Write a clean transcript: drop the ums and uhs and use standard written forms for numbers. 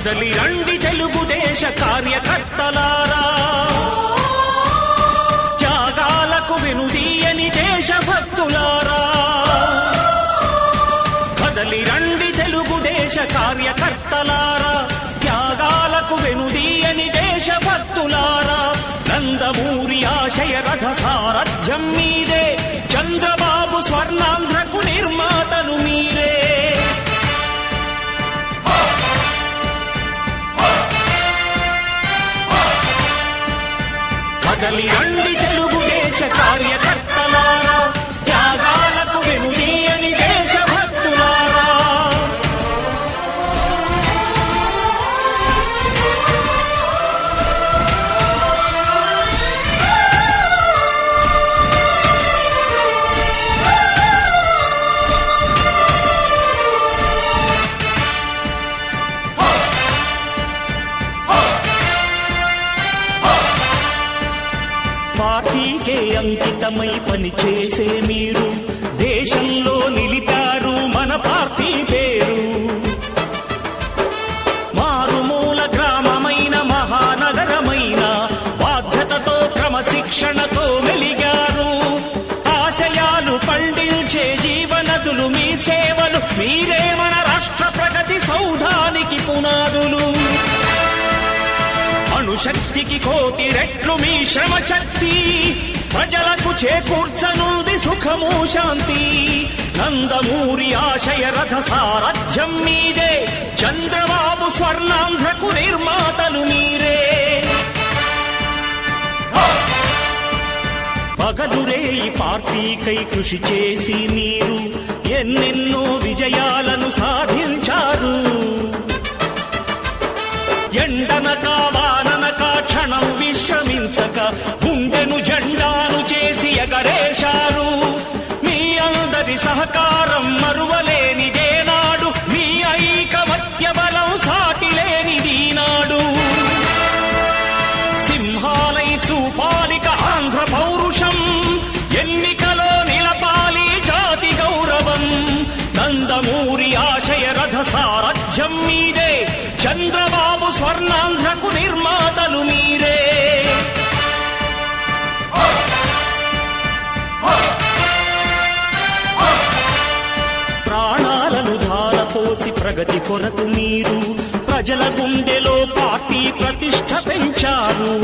కదలి రండి తెలుగుదేశ కార్యకర్తలారా, త్యాగాలకు వెనుదీయని దేశభక్తులారా. కదలి రండి తెలుగుదేశ కార్యకర్తలారా, త్యాగాలకు వెనుదీయని దేశభక్తులారా. నందమూరి ఆశయ రథ సారథ్యం మీరే, చంద్రబాబు స్వర్ణాంధ్రకు నిర్మాతలు మీరే. కదలి రండి తెలుగుదేశ కార్యకర్తలారా, త్యాగాలకు వెనుదీయని దేశభక్తులారా. పార్టీకే అంకితమై పనిచేసే మీరు దేశంలో నిలిపారు మన పార్టీ పేరు. మారుమూల గ్రామమైన మహానగరమైన బాధ్యతతో క్రమశిక్షణతో మెలిగారు. ఆశయాలు పండించే జీవనదులు మీ సేవలు, మీరే మన రాష్ట్ర ప్రగతి సౌధానికి పునాదులు. అణుశక్తికి కోటి రెట్లు మీ శ్రమ శక్తి, ప్రజలకు చేకూర్చనుంది సుఖము శాంతి. నందమూరి ఆశయ రథ సారథ్యం మీదే, చంద్రబాబు స్వర్ణాంధ్రకు నిర్మాతలు మీరే. పగలురే ఈ పార్టీకై కృషి చేసి మీరు ఎన్నెన్నో విజయాలను సాధించారు. ఎండనక వాననక క్షణం విశ్రమించక గుండెను జెండాను చేసి ఎగరేశారు. మీ అందరి సహకారం మరువలేనిదేనాడు, మీ ఐకమత్య బలం సాటిలేనిదీనాడు. సింహాలై చూపాలిక ఆంధ్ర పౌరుషం, ఎన్నికలో నిలపాలి జాతి గౌరవం. నందమూరి ఆశయ రథ సారథ్యం మీదే, చంద్రబాబు స్వర్ణాంధ్రకు నిర్మాతలు మీరే. ప్రాణాలను ధారపోసి ప్రగతి కొరకు మీరు ప్రజల గుండెలో పార్టీ ప్రతిష్ఠ పెంచారు.